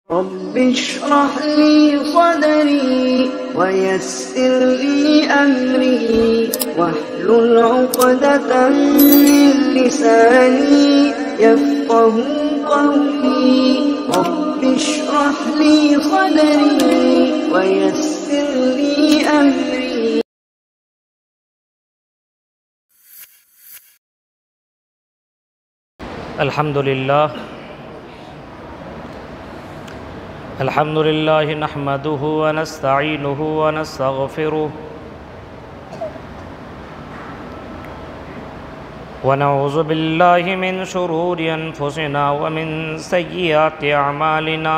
رب اشرح لي صدري ويسر لي أمري واحلل عقدة من لساني يفقه قولي رب اشرح لي صدري ويسر لي أمري. الحمد لله نحمده ونستعينه ونستغفره ونعوذ بالله من شرور أنفسنا ومن سيئات أعمالنا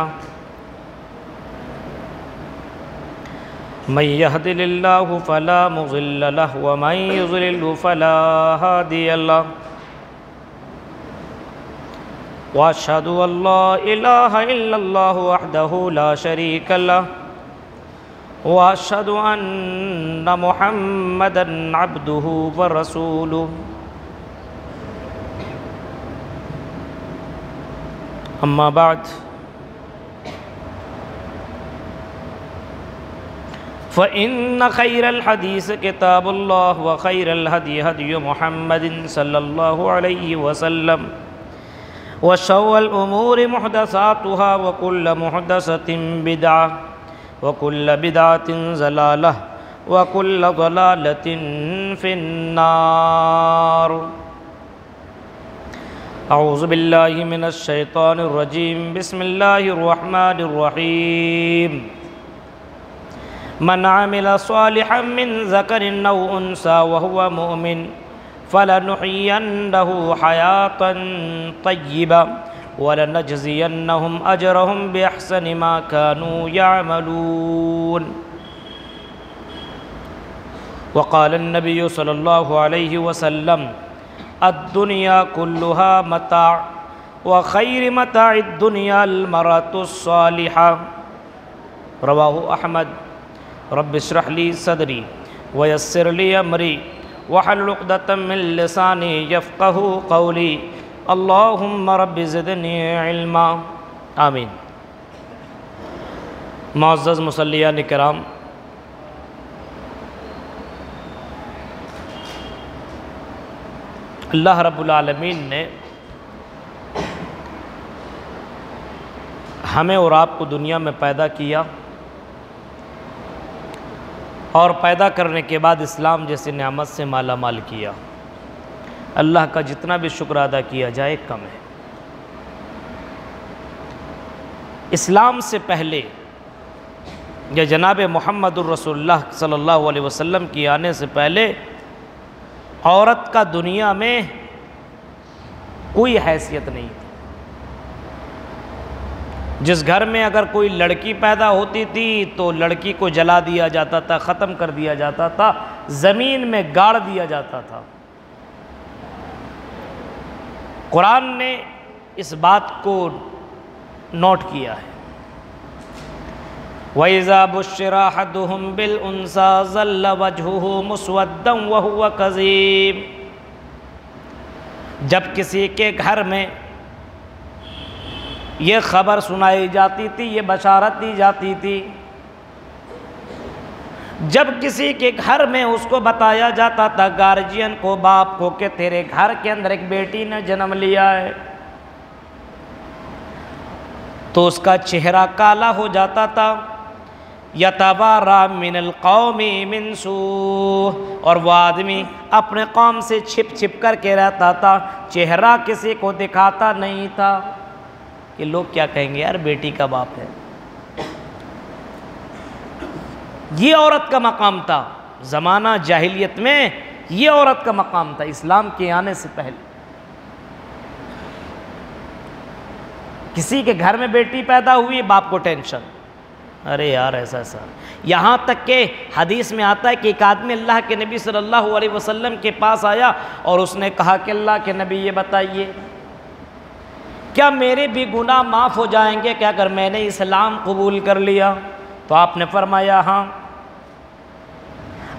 من يهدل الله فلا مضل له ومن يضلل فلا هادي له وأشهد أن لا إله إلا الله وحده لا شريك له وأشهد أن محمدًا عبده ورسوله أما بعد فإن خير الحديث كتاب الله وخير الهدي هدي محمد صلى الله عليه وسلم وشر الأمور محدثاتها وكل محدثة بدعة وكل بدعة ضلالة وكل ضلالة في النار. أعوذ بالله من الشيطان الرجيم. بسم الله الرحمن الرحيم. من عمل صالحا من ذكر أو أنثى وهو مؤمن فلنحيينه حياة طيبة ولنجزينهم أجرهم بأحسن ما كانوا يعملون. وقال النبي صلى الله عليه وسلم الدنيا كلها متاع وخير متاع الدنيا المرأة الصالحة. رواه أحمد. رب اشرح لي صدري ويسر لي أمري واحلل عقدة من لساني يفقهوا قولي اللهم رب زدني علما. آمین. معزز مصلیان کرام، اللہ رب العالمین نے ہمیں اور آپ کو دنیا میں پیدا کیا اور پیدا کرنے کے بعد اسلام جیسی نعمت سے مالا مال کیا. اللہ کا جتنا بھی شکر ادا کیا جائے کم ہے. اسلام سے پہلے یا جناب محمد الرسول اللہ صلی اللہ علیہ وسلم کی آنے سے پہلے عورت کا دنیا میں کوئی حیثیت نہیں تھی. جس گھر میں اگر کوئی لڑکی پیدا ہوتی تھی تو لڑکی کو جلا دیا جاتا تھا، ختم کر دیا جاتا تھا، زمین میں گاڑ دیا جاتا تھا. قرآن نے اس بات کو نوٹ کیا ہے. وَإِذَا بُشِّرَ أَحَدُهُم بِالْأُنثَىٰ ظَلَّ وَجْهُهُ مُسْوَدًّا وَهُوَ كَظِيمٌ. جب کسی کے گھر میں یہ خبر سنائی جاتی تھی، یہ بشارت دی جاتی تھی، جب کسی کے گھر میں اس کو بتایا جاتا تھا گارجین کو، باپ کو، کہ تیرے گھر کے اندر ایک بیٹی نے جنم لیا ہے، تو اس کا چہرہ کالا ہو جاتا تھا. یتوارا من القوم من سوء، اور وہ آدمی اپنے قوم سے چھپ چھپ کر کے رہتا تھا، چہرہ کسی کو دکھاتا نہیں تھا کہ لوگ کیا کہیں گے، یار بیٹی کا باپ ہے. یہ عورت کا مقام تھا زمانہ جاہلیت میں، یہ عورت کا مقام تھا اسلام کے آنے سے پہلے. کسی کے گھر میں بیٹی پیدا ہوئی، باپ کو ٹینشن، ارے یار ایسا. یہاں تک کہ حدیث میں آتا ہے کہ ایک آدمی اللہ کے نبی صلی اللہ علیہ وسلم کے پاس آیا اور اس نے کہا کہ اللہ کے نبی یہ بتائیے کیا میرے بھی گناہ معاف ہو جائیں گے کہ اگر میں نے اسلام قبول کر لیا؟ تو آپ نے فرمایا ہاں.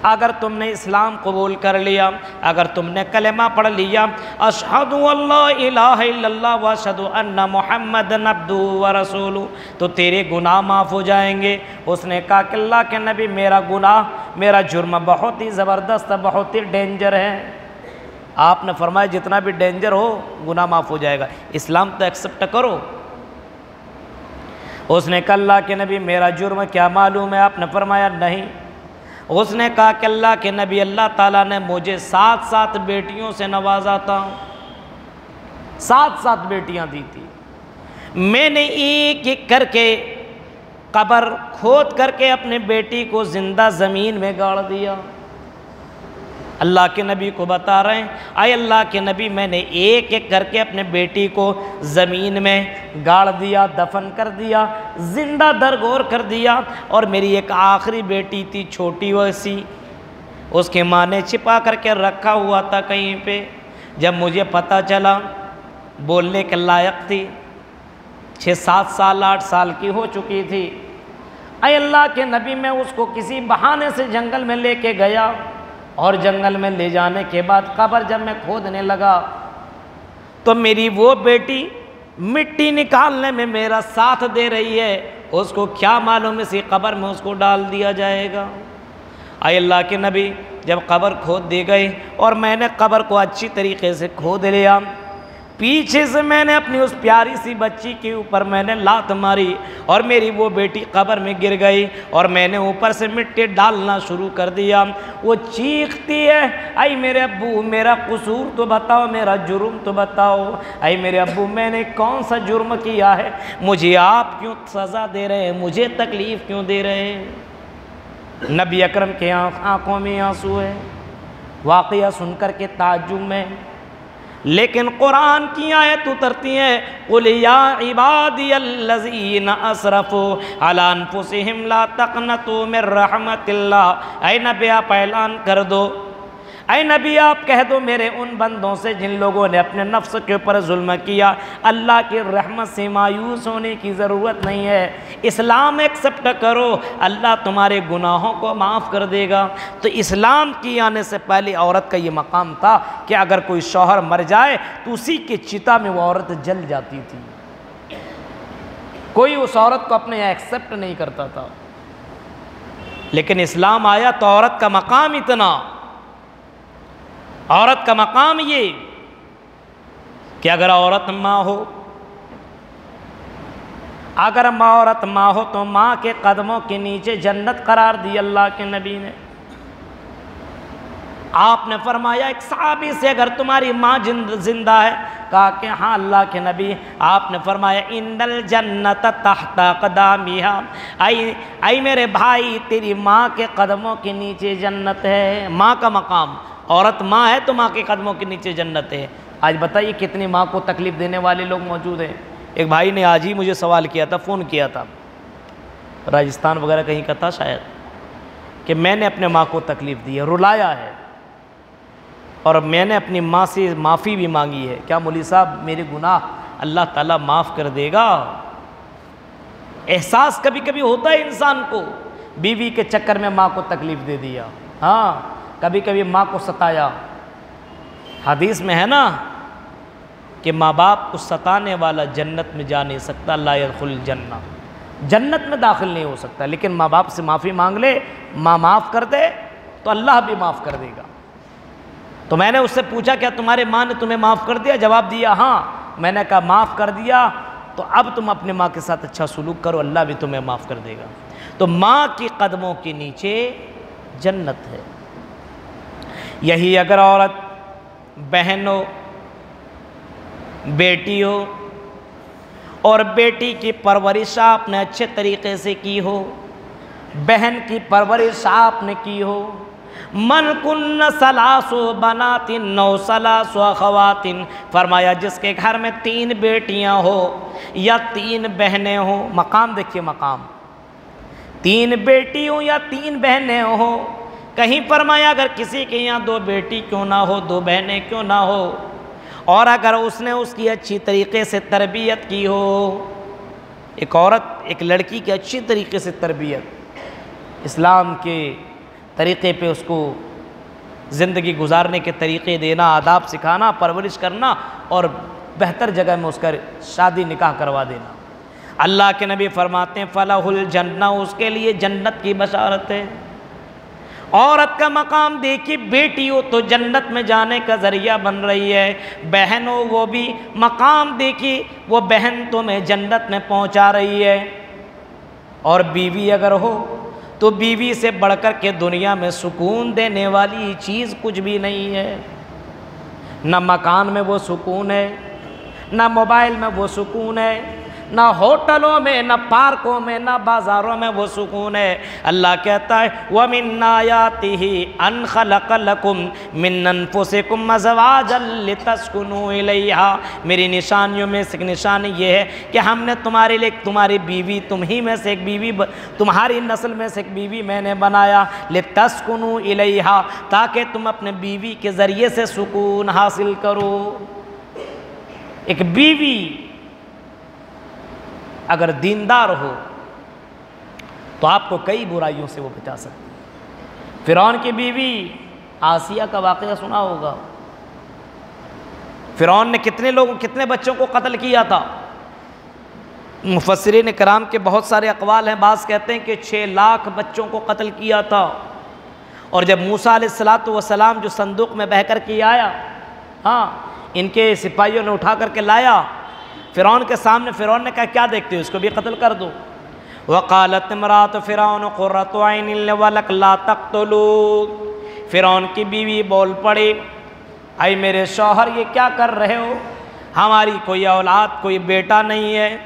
اگر تم نے اسلام قبول کر لیا، اگر تم نے کلمہ پڑھ لیا، اشہد اللہ الہ الا اللہ واشہد ان محمد عبدہ ورسولہ، تو تیرے گناہ معاف ہو جائیں گے۔ اس نے کہا کہ اللہ کے نبی میرا گناہ، میرا جرم بہت ہی زبردست، بہت ہی ڈینجر ہے۔ آپ نے فرمایا جتنا بھی ڈینجر ہو گناہ معاف ہو جائے گا، اسلام تو ایکسپٹ کرو۔ اس نے کہا اللہ کے نبی میرا جرم کیا معلوم ہے؟ آپ نے فرمایا نہیں۔ اس نے کہا کہ اللہ کے نبی اللہ تعالیٰ نے مجھے 7 بیٹیوں سے نوازا تھا، 7 بیٹیاں دی تھی، میں نے ایک ایک کر کے قبر کھود کر کے اپنے بیٹی کو زندہ زمین میں گاڑ دیا۔ اللہ کے نبی کو بتا رہے ہیں اے اللہ کے نبی میں نے ایک ایک کر کے اپنے بیٹی کو زمین میں گاڑ دیا، دفن کر دیا، زندہ درگور کر دیا، اور میری ایک آخری بیٹی تھی چھوٹی ویسی، اس کی ماں نے چھپا کر کے رکھا ہوا تھا کہیں پہ، جب مجھے پتہ چلا بولنے کے لائق تھی، 6-7 سال 8 سال کی ہو چکی تھی، اے اللہ کے نبی میں اس کو کسی بہانے سے جنگل میں لے کے گیا، اور جنگل میں لے جانے کے بعد قبر جب میں کھودنے لگا تو میری وہ بیٹی مٹی نکالنے میں میرا ساتھ دے رہی ہے، اس کو کیا معلوم اسی قبر میں اس کو ڈال دیا جائے گا۔ اے اللہ کے نبی جب قبر کھود دی گئی اور میں نے قبر کو اچھی طریقے سے کھود لیا، پیچھے سے میں نے اپنی اس پیاری سی بچی کے اوپر میں نے لات ماری اور میری وہ بیٹی قبر میں گر گئی، اور میں نے اوپر سے مٹی ڈالنا شروع کر دیا۔ وہ چیختی ہے اے میرے ابو میرا قصور تو بتاؤ، میرا جرم تو بتاؤ، اے میرے ابو میں نے کون سا جرم کیا ہے، مجھے آپ کیوں سزا دے رہے ہیں، مجھے تکلیف کیوں دے رہے ہیں؟ نبی اکرم کے آنکھوں میں آنسو ہے، واقعہ سن کر کے تعجب میں، لیکن قرآن کی آیت اترتی ہے قُلْ يَا عِبَادِيَ الَّذِينَ أَسْرَفُوا عَلَىٰ أَنفُسِهِمْ لَا تَقْنَطُوا مِن رَحْمَتِ اللَّهِ۔ اے نبی آپ اعلان کر دو، اے نبی آپ کہہ دو میرے ان بندوں سے جن لوگوں نے اپنے نفس کے اوپر ظلم کیا، اللہ کی رحمت سے مایوس ہونے کی ضرورت نہیں ہے، اسلام ایکسپٹ کرو، اللہ تمہارے گناہوں کو معاف کر دے گا۔ تو اسلام کی آنے سے پہلے عورت کا یہ مقام تھا کہ اگر کوئی شوہر مر جائے تو اسی کی چتا میں وہ عورت جل جاتی تھی، کوئی اس عورت کو اپنے یہاں ایکسپٹ نہیں کرتا تھا، لیکن اسلام آیا تو عورت کا مقام اتنا، عورت کا مقام یہ کہ اگر عورت ماں ہو، اگر عورت ماں ہو تو ماں کے قدموں کے نیچے جنت قرار دی اللہ کے نبی نے۔ آپ نے فرمایا ایک صحابی سے اگر تمہاری ماں زندہ ہے، کہا کہ ہاں اللہ کے نبی، آپ نے فرمایا ان الجنت تحت اقدامہا، اے میرے بھائی تیری ماں کے قدموں کے نیچے جنت ہے۔ ماں کا مقام، عورت ماں ہے تو ماں کے قدموں کے نیچے جنت ہے۔ آج بتائیے کتنی ماں کو تکلیف دینے والے لوگ موجود ہیں۔ ایک بھائی نے آج ہی مجھے سوال کیا تھا، فون کیا تھا، راجستھان وغیرہ کہیں کا تھا شاید، کہ میں نے اپنے ماں کو تکلیف دی ہے، رلایا ہے، اور میں نے اپنی ماں سے معافی بھی مانگی ہے، کیا مولوی صاحب میرے گناہ اللہ تعالیٰ معاف کر دے گا؟ احساس کبھی کبھی ہوتا ہے انسان کو، بیوی کے چکر میں ماں کو تکلیف دے دیا، ہاں کبھی کبھی ماں کو ستایا۔ حدیث میں ہے نا کہ ماں باپ کو ستانے والا جنت میں جا نہیں سکتا، لا يدخل الجنہ، جنت میں داخل نہیں ہو سکتا، لیکن ماں باپ سے معافی مانگ لے، ماں معاف کر دے تو اللہ بھی معاف کر دے گا۔ تو میں نے اس سے پوچھا کیا تمہارے ماں نے تمہیں معاف کر دیا؟ جواب دیا ہاں۔ میں نے کہا معاف کر دیا تو اب تم اپنے ماں کے ساتھ اچھا سلوک کرو، اللہ بھی تمہیں معاف کر دے گا۔ تو ماں کی قدموں کے نیچے جنت ہے۔ یہی اگر عورت بہن ہو، بیٹی ہو، اور بیٹی کی پرورش آپ نے اچھے طریقے سے کی ہو، بہن کی پرورش آپ نے کی ہو، من کن ثلاث بنات نو ثلاث اخوات، فرمایا جس کے گھر میں 3 بیٹیاں ہو یا 3 بہنیں ہوں، مقام دیکھیے مقام، 3 بیٹی ہوں یا 3 بہنیں ہوں، کہیں فرمایا اگر کسی کے یہاں 2 بیٹی کیوں نہ ہو، 2 بہنیں کیوں نہ ہو، اور اگر اس نے اس کی اچھی طریقے سے تربیت کی ہو، ایک عورت ایک لڑکی کی اچھی طریقے سے تربیت، اسلام کے طریقے پہ اس کو زندگی گزارنے کے طریقے دینا، آداب سکھانا، پرورش کرنا اور بہتر جگہ میں اس کا شادی نکاح کروا دینا۔ اللہ کے نبی فرماتے ہیں فلاح الجنہ، اس کے لیے جنت کی بشارت ہے۔ عورت کا مقام دیکھی، بیٹی ہو تو جنت میں جانے کا ذریعہ بن رہی ہے، بہن ہو وہ بھی مقام دیکھی، وہ بہن تمہیں جنت میں پہنچا رہی ہے۔ اور بیوی اگر ہو تو بیوی سے بڑھ کر کے دنیا میں سکون دینے والی چیز کچھ بھی نہیں ہے۔ نہ مکان میں وہ سکون ہے، نہ موبائل میں وہ سکون ہے، نہ ہوٹلوں میں، نہ پارکوں میں، نہ بازاروں میں وہ سکون ہے۔ اللہ کہتا ہے وَمِنْ آيَاتِهِ أَنْ خَلَقَ لَكُمْ مِنْ أَنفُسِكُمْ أَزْوَاجًا لِتَسْكُنُوا إِلَيْهَا، میری نشانیوں میں سے ایک نشانی یہ ہے کہ ہم نے تمہارے لیے تمہاری بیوی، تمہیں میں سے ایک بیوی، تمہاری نسل میں سے ایک بیوی میں نے بنایا، لِتَسْكُنُوا إِلَيْهَا، تاکہ تم اپنے بیوی کے ذریعے سے سکون حاصل کرو۔ ایک بیوی اگر دیندار ہو تو آپ کو کئی برائیوں سے وہ بچا سکتی ہے۔ فرعون کی بیوی آسیہ کا واقعہ سنا ہوگا، فرعون نے کتنے بچوں کو قتل کیا تھا۔ مفسرین کرام کے بہت سارے اقوال ہیں، بعض کہتے ہیں کہ 6 لاکھ بچوں کو قتل کیا تھا۔ اور جب موسیٰ علیہ السلام جو صندوق میں بہہ کر کے آیا، ان کے سپاہیوں نے اٹھا کر کے لایا فرعون کے سامنے، فرعون نے کہا کیا دیکھتے ہو، اس کو بھی قتل کر دو۔ وقالت امرأۃ فرعون قرۃ عین لی ولک لا تقتلوہ، فرعون کی بیوی بول پڑی اے میرے شوہر یہ کیا کر رہے ہو، ہماری کوئی اولاد، کوئی بیٹا نہیں ہے،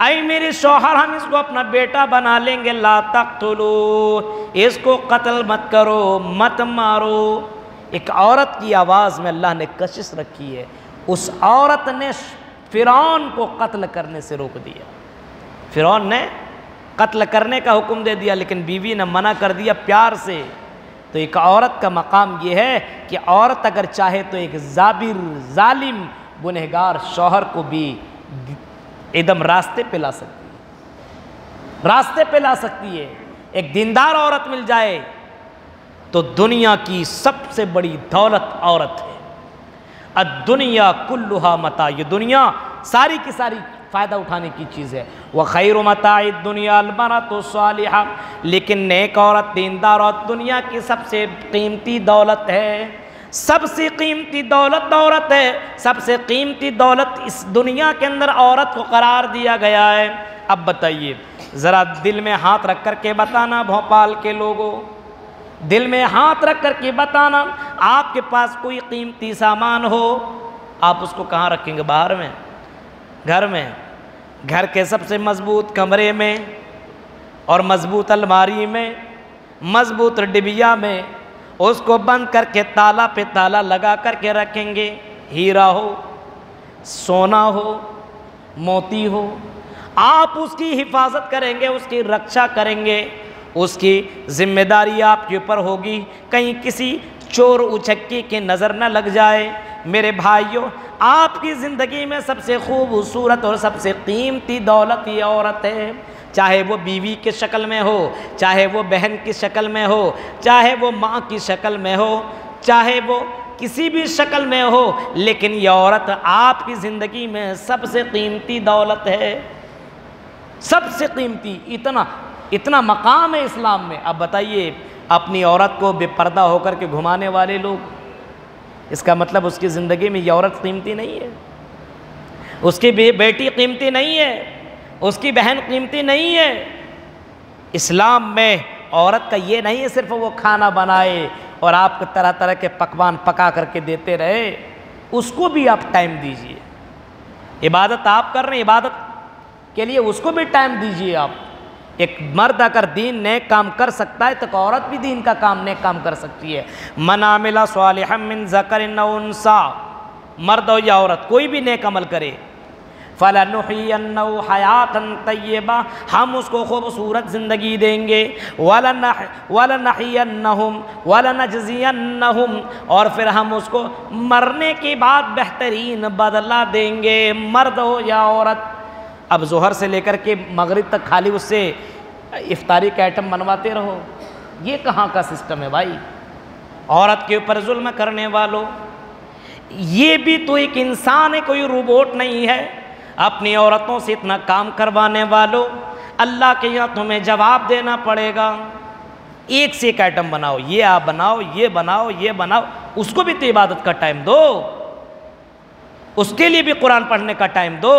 اے میرے شوہر ہم اس کو اپنا بیٹا بنا لیں گے، لا تقتلوہ، اس کو قتل مت کرو، مت مارو۔ ایک عورت کی آواز میں اللہ نے کشش رکھی ہے، اس عورت نے فرعون کو قتل کرنے سے روک دیا۔ فرعون نے قتل کرنے کا حکم دے دیا لیکن بیوی نے منع کر دیا پیار سے۔ تو ایک عورت کا مقام یہ ہے کہ عورت اگر چاہے تو ایک جابر، ظالم، گنہگار شوہر کو بھی ایک دم راستے پہ لا سکتی ہے، راستے پہ لا سکتی ہے۔ ایک دیندار عورت مل جائے تو دنیا کی سب سے بڑی دولت عورت ہے۔ الدنیا کلھا متاع، یہ دنیا ساری کی ساری فائدہ اٹھانے کی چیز ہے۔ وخیر متاع الدنیا المرأۃ الصالحہ، لیکن نیک عورت، دیندار عورت دنیا کی سب سے قیمتی دولت ہے، سب سے قیمتی دولت عورت ہے، سب سے قیمتی دولت اس دنیا کے اندر عورت کو قرار دیا گیا ہے۔ اب بتائیے ذرا دل میں ہاتھ رکھ کر کے بتانا بھوپال کے لوگوں، دل میں ہاتھ رکھ کر کے بتانا، آپ کے پاس کوئی قیمتی سامان ہو، آپ اس کو کہاں رکھیں گے؟ باہر میں، گھر میں، گھر کے سب سے مضبوط کمرے میں، اور مضبوط الماری میں، مضبوط ڈبیا میں، اس کو بند کر کے تالا پہ تالا لگا کر کے رکھیں گے۔ ہیرا ہو، سونا ہو، موتی ہو، آپ اس کی حفاظت کریں گے، اس کی رکشا کریں گے، اس کی ذمہ داری آپ کے اوپر ہوگی، کہیں کسی چور اچھکی کی نظر نہ لگ جائے۔ میرے بھائیوں، آپ کی زندگی میں سب سے خوبصورت اور سب سے قیمتی دولت یہ عورت ہے، چاہے وہ بیوی کی شکل میں ہو، چاہے وہ بہن کی شکل میں ہو، چاہے وہ ماں کی شکل میں ہو، چاہے وہ کسی بھی شکل میں ہو، لیکن یہ عورت آپ کی زندگی میں سب سے قیمتی دولت ہے، سب سے قیمتی۔ اتنا مقام ہے اسلام میں۔ اب بتائیے اپنی عورت کو بے پردہ ہو کر کے گھمانے والے لوگ، اس کا مطلب اس کی زندگی میں یہ عورت قیمتی نہیں ہے، اس کی بیٹی قیمتی نہیں ہے، اس کی بہن قیمتی نہیں ہے۔ اسلام میں عورت کا یہ نہیں ہے صرف وہ کھانا بنائے اور آپ کو طرح طرح کے پکوان پکا کر کے دیتے رہے، اس کو بھی آپ ٹائم دیجئے۔ عبادت آپ کر رہے ہیں، عبادت کے لیے اس کو بھی ٹائم دیجئے آپ۔ ایک مرد اگر دین نیک کام کر سکتا ہے تو ایک عورت بھی دین کا کام نیک کام کر سکتی ہے۔ من عمل صالحا من ذکر او انثی، مرد ہو یا عورت، کوئی بھی نیک عمل کرے، فَلَنُحْيِيَنَّهُ حَيَاةً طَيِّبَةً، ہم اس کو خوبصورت زندگی دیں گے، وَلَنَحْيِيَنَّهُمْ وَلَنَجْزِيَنَّهُمْ، اور پھر ہم اس کو مرنے کے بعد بہترین بدلہ دیں گے، مرد ہو یا عورت۔ اب ظہر سے لے کر کے مغرب تک خالی اس سے افطاری کا آئٹم بنواتے رہو، یہ کہاں کا سسٹم ہے بھائی؟ عورت کے اوپر ظلم کرنے والوں، یہ بھی تو ایک انسان ہے، کوئی روبوٹ نہیں ہے۔ اپنی عورتوں سے اتنا کام کروانے والوں، اللہ کے یہاں تمہیں جواب دینا پڑے گا۔ ایک سے ایک آئٹم بناؤ، یہ آپ بناؤ، یہ بناؤ، یہ بناؤ، اس کو بھی تو عبادت کا ٹائم دو، اس کے لیے بھی قرآن پڑھنے کا ٹائم دو۔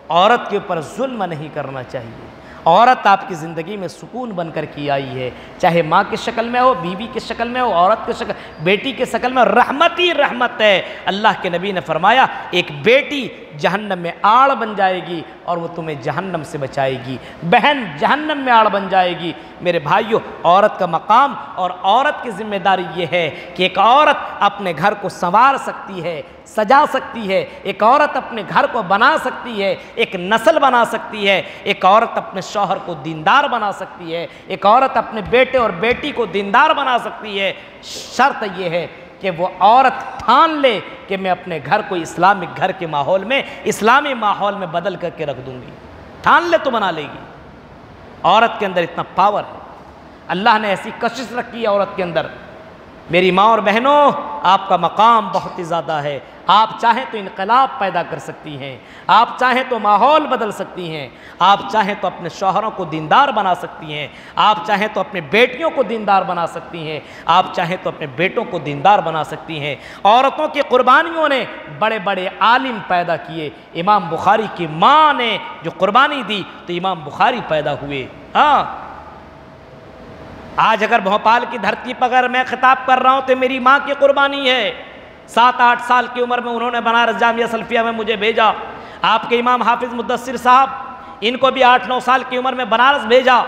عورت کے اوپر ظلم نہیں کرنا چاہیے۔ عورت آپ کی زندگی میں سکون بن کر کی آئی ہے، چاہے ماں کی شکل میں ہو، بیوی کی شکل میں ہو، عورت کی شکل، بیٹی کی شکل میں، رحمت ہی رحمت ہے۔ اللہ کے نبی نے فرمایا ایک بیٹی جہنم میں آڑ بن جائے گی اور وہ تمہیں جہنم سے بچائے گی، بہن جہنم میں آڑ بن جائے گی۔ میرے بھائیوں، عورت کا مقام اور عورت کی ذمہ داری یہ ہے کہ ایک عورت اپنے گھر کو سنوار سکتی ہے، سجا سکتی ہے، ایک عورت اپنے گھر کو بنا سکتی ہے، ایک نسل بنا سکتی ہے، ایک عورت اپنے شوہر کو دیندار بنا سکتی ہے، ایک عورت اپنے بیٹے اور بیٹی کو دیندار بنا سکتی ہے۔ شرط یہ ہے کہ وہ عورت ٹھان لے کہ میں اپنے گھر کو اسلامک گھر کے ماحول میں، اسلامی ماحول میں بدل کر کے رکھ دوں گی۔ ٹھان لے تو بنا لے گی۔ عورت کے اندر اتنا پاور ہے، اللہ نے ایسی کشش رکھی ہے عورت کے اندر۔ میری ماں اور بہنوں، آپ کا مقام بہت ہی زیادہ ہے۔ آپ چاہیں تو انقلاب پیدا کر سکتی ہیں، آپ چاہیں تو ماحول بدل سکتی ہیں، آپ چاہیں تو اپنے شوہروں کو دیندار بنا سکتی ہیں، آپ چاہیں تو اپنے بیٹیوں کو دیندار بنا سکتی ہیں، آپ چاہیں تو اپنے بیٹوں کو دیندار بنا سکتی ہیں۔ عورتوں کی قربانیوں نے بڑے بڑے عالم پیدا کیے۔ امام بخاری کی ماں نے جو قربانی دی تو امام بخاری پیدا ہوئے۔ ہاں، آج اگر بھوپال کی دھرتی پر اگر میں خطاب کر رہا ہوں تو میری ماں کی قربانی ہے۔ 7-8 سال کی عمر میں انہوں نے بنارس جامعہ سلفیہ میں مجھے بھیجا۔ آپ کے امام حافظ مدثر صاحب، ان کو بھی 8-9 سال کی عمر میں بنارس بھیجا۔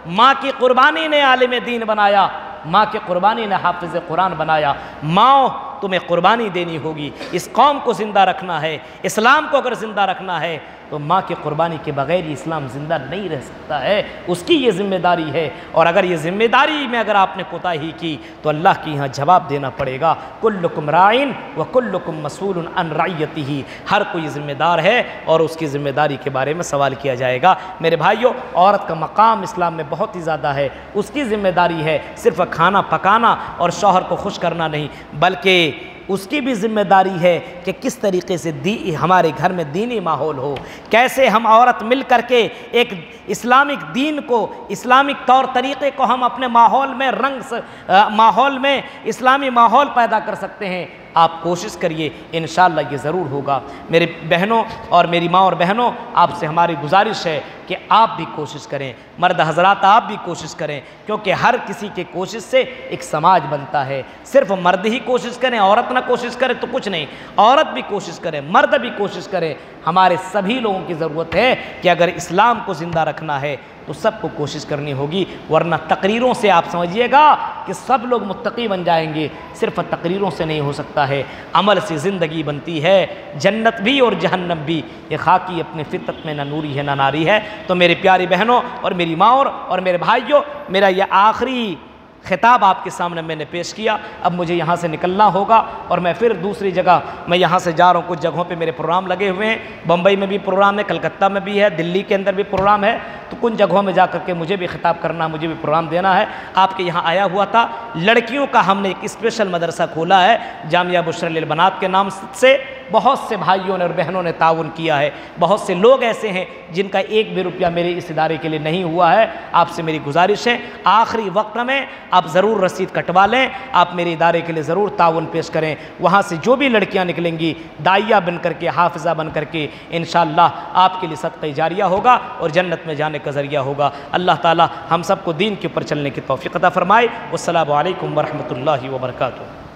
ماں کی قربانی نے عالم دین بنایا، ماں کی قربانی نے حافظ قرآن بنایا۔ ماں، تمہیں قربانی دینی ہوگی، اس قوم کو زندہ رکھنا ہے، اسلام کو اگر زندہ رکھنا ہے تو ماں کی قربانی کے بغیر یہ اسلام زندہ نہیں رہ سکتا ہے۔ اس کی یہ ذمہ داری ہے، اور اگر یہ ذمہ داری میں اگر آپ نے کوتاہی کی تو اللہ کے یہاں جواب دینا پڑے گا۔ کلکم راعٍ وکلکم مسئول عن رعیتہ، ہر کوئی ذمہ دار ہے اور اس کی ذمہ داری کے بارے میں سوال کیا جائے گا۔ میرے بھائیوں، عورت کا مقام اسلام میں بہت ہی زیادہ ہے۔ اس کی ذمہ داری ہے صرف کھانا پکانا اور شوہر کو خوش کرنا نہیں، بلکہ اس کی بھی ذمہ داری ہے کہ کس طریقے سے ہمارے گھر میں دینی ماحول ہو، کیسے ہم عورت مل کر کے ایک اسلامک دین کو، اسلامک طور طریقے کو ہم اپنے ماحول میں ماحول میں اسلامی ماحول پیدا کر سکتے ہیں۔ آپ کوشش کریے، انشاءاللہ یہ ضرور ہوگا۔ میرے بہنوں اور میری ماں اور بہنوں، آپ سے ہماری گزارش ہے کہ آپ بھی کوشش کریں، مرد حضرات آپ بھی کوشش کریں، کیونکہ ہر کسی کے کوشش سے ایک سماج بنتا ہے۔ صرف مرد ہی کوشش کریں، عورت نہ کوشش کرے تو کچھ نہیں۔ عورت بھی کوشش کرے، مرد بھی کوشش کرے۔ ہمارے سبھی لوگوں کی ضرورت ہے کہ اگر اسلام کو زندہ رکھنا ہے تو سب کو کوشش کرنی ہوگی، ورنہ تقریروں سے آپ سمجھیے گا کہ سب لوگ متقی بن جائیں گے۔ صرف تقریروں سے نہیں ہو سکتا ہے، عمل سے زندگی بنتی ہے۔ جنت بھی اور جہنم بھی یہ خاکی اپنے فطرت میں نہ نوری ہے نہ ناری ہے۔ تو میرے پیاری بہنوں اور میری ماں اور میرے بھائیوں، میرا یہ آخری خطاب آپ کے سامنے میں نے پیش کیا۔ اب مجھے یہاں سے نکلنا ہوگا اور میں پھر دوسری جگہ میں یہاں سے جا رہا ہوں۔ کچھ جگہوں پہ میرے پروگرام لگے ہوئے ہیں، بمبئی میں بھی پروگرام ہے، کلکتہ میں بھی ہے، دلی کے اندر بھی پروگرام ہے، تو کن جگہوں میں جا کر کے مجھے بھی خطاب کرنا، مجھے بھی پروگرام دینا ہے۔ آپ کے یہاں آیا ہوا تھا، لڑکیوں کا ہم نے ایک اسپیشل مدرسہ کھولا ہے جامعہ بشرا للبنات کے نام سے۔ بہت سے بھائیوں نے اور بہنوں نے تعاون کیا ہے، بہت سے لوگ ایسے ہیں جن کا ایک بھی روپیہ میرے اس ادارے کے لیے نہیں ہوا ہے۔ آپ سے میری گزارش ہے، آخری وقت میں آپ ضرور رسید کٹوا لیں، آپ میرے ادارے کے لیے ضرور تعاون پیش کریں۔ وہاں سے جو بھی لڑکیاں نکلیں گی داعیہ بن کر کے، حافظہ بن کر کے، انشاءاللہ آپ کے لیے صدقہ جاریہ ہوگا اور جنت میں جانے کا ذریعہ ہوگا۔ اللہ تعالی ہم سب کو دین کے اوپر چلنے کی توفیق عطا فرمائے۔ والسلام علیکم ورحمۃ اللہ وبرکاتہ۔